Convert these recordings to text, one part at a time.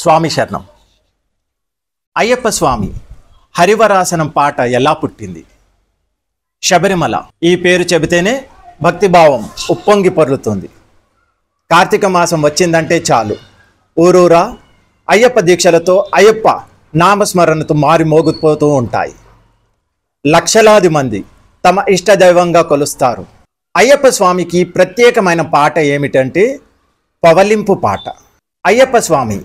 స్వామి శరణం. అయ్యప్ప స్వామి హరివరాసనం పాట ఎలా పుట్టింది? శబరిమల ఈ పేరు చెబితేనే భక్తిభావం ఉప్పొంగి పొర్లుతుంది. కార్తీక మాసం వచ్చిందంటే చాలు ఊరూరా అయ్యప్ప దీక్షలతో అయ్యప్ప నామస్మరణతో మారి మోగిపోతూ ఉంటాయి. లక్షలాది మంది తమ ఇష్టదైవంగా కొలుస్తారు. అయ్యప్ప స్వామికి ప్రత్యేకమైన పాట ఏమిటంటే పవలింపు పాట. అయ్యప్ప స్వామి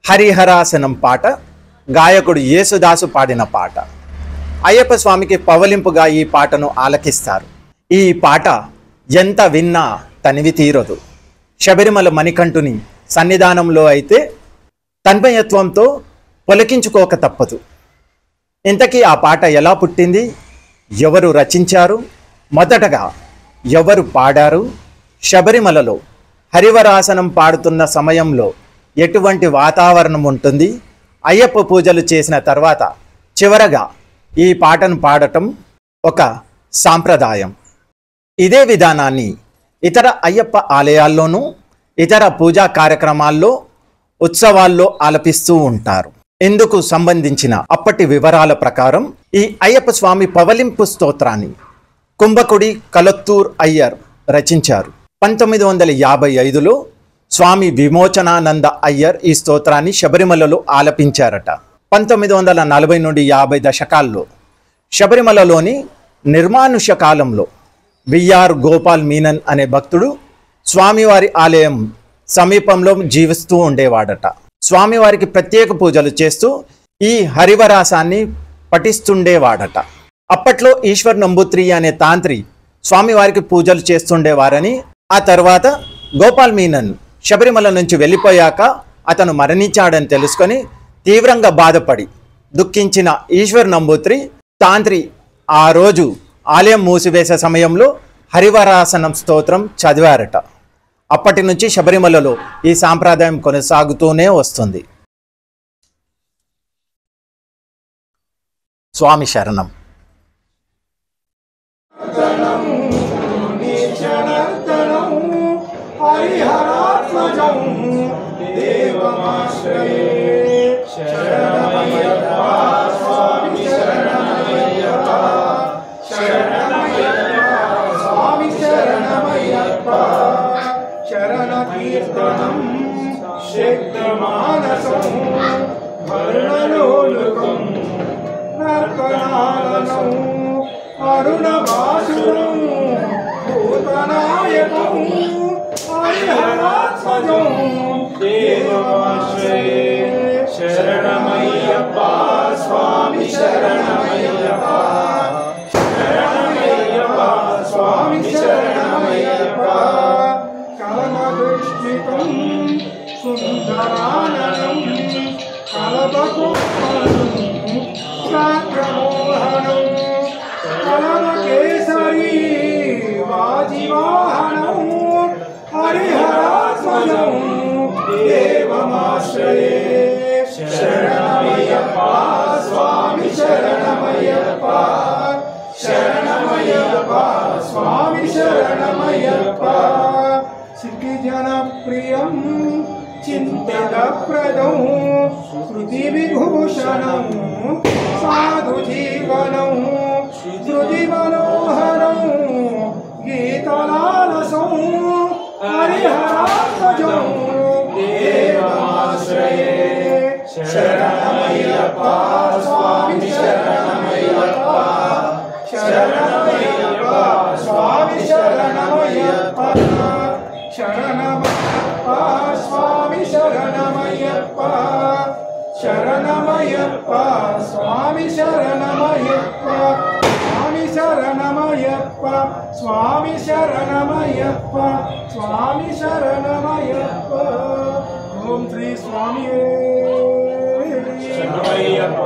హరిహరాసనం పాట గాయకుడు యేసుదాసు పాడిన పాట. అయ్యప్ప స్వామికి పవలింపుగా ఈ పాటను ఆలకిస్తారు. ఈ పాట ఎంత విన్నా తనివి తీరదు. శబరిమల మణికంఠుని సన్నిధానంలో అయితే తన్మయత్వంతో పొలకించుకోక తప్పదు. ఇంతకీ ఆ పాట ఎలా పుట్టింది? ఎవరు రచించారు? మొదటగా ఎవరు పాడారు? శబరిమలలో హరివరాసనం పాడుతున్న సమయంలో ఎటువంటి వాతావరణం ఉంటుంది? అయ్యప్ప పూజలు చేసిన తర్వాత చివరగా ఈ పాటను పాడటం ఒక సాంప్రదాయం. ఇదే విధానాన్ని ఇతర అయ్యప్ప ఆలయాల్లోనూ ఇతర పూజా కార్యక్రమాల్లో ఉత్సవాల్లో ఆలపిస్తూ ఉంటారు. ఇందుకు సంబంధించిన అప్పటి వివరాల ప్రకారం ఈ అయ్యప్ప స్వామి పవలింపు స్తోత్రాన్ని కుంభకుడి కలత్తూర్ అయ్యర్ రచించారు. 1955లో స్వామి విమోచనానంద అయ్యర్ ఈ స్తోత్రాన్ని శబరిమలలో ఆలపించారట. 1940 నుండి 50 దశకాల్లో శబరిమలలోని నిర్మానుష్య కాలంలో విఆర్ గోపాల్ మీనన్ అనే భక్తుడు స్వామివారి ఆలయం సమీపంలో జీవిస్తూ ఉండేవాడట. స్వామివారికి ప్రత్యేక పూజలు చేస్తూ ఈ హరివరాసాన్ని పఠిస్తుండేవాడట. అప్పట్లో ఈశ్వర్ నంబూత్రి అనే తాంత్రి స్వామివారికి పూజలు చేస్తుండేవారని, ఆ తర్వాత గోపాల్ మీనన్ శబరిమల నుంచి వెళ్ళిపోయాక అతను మరణించాడని తెలుసుకొని తీవ్రంగా బాధపడి దుఃఖించిన ఈశ్వర్ నంబూత్రి తాంత్రి ఆ రోజు ఆలయం మూసివేసే సమయంలో హరివరాసనం స్తోత్రం చదివారట. అప్పటి నుంచి శబరిమలలో ఈ సాంప్రదాయం కొనసాగుతూనే వస్తుంది. స్వామి శరణం. హరిహరాత్మజం దేవమాశ్రయే శరణమయ్యప్ప స్వామి శరణమయ్యప్ప శరణమయ్యప్ప స్వామి శరణమయ్యప్ప శరణకీర్తనం శక్తమానసం వర్ణలోలుకం నర్తనాలనం అరుణభాసురం భూతనాయకం హరిహరాత్మజం దేవమాశ్రయే శరణమయ్యప్ప స్వామి శరణమయ్యప్ప శరణమయ్యప్ప స్వామి శరణమయ్యప్ప కలమదృష్టికం సుందరాననం కలపకుప్పలం సాగ్రమోహనం కలమకేసరీ వాజివాహనం హరిహరాత్మజం దేవమాశ్రయే శరణమయ్యప్ప స్వామి శరణమయ్యప్ప శరణమయ్యప్ప స్వామి శరణమయ్యప్ప సిద్ధి జనప్రియం చింతదప్రదం శృతి విభూషణం సాధు జీవనం శృతి మనోహరం గీతలాలసం హరిహరాత్మజం దేవమాశ్రయే శరణమయ్యప్ప స్వామి శరణమయ్యప్ప శరణమయ్యప్ప స్వామి శరణమయ్యప్ప శరణమయ్యప్ప స్వామి శరణమయ్యప్ప శరణమయ్యప్ప స్వామి శరణమయ్యప్ప స్వామి శరణమయ్యప్ప స్వామి శరణమయ్యప్ప స్వామి శరణమయ్యప్ప. ఓం శ్రీ స్వామి శరణమయ్యప్ప.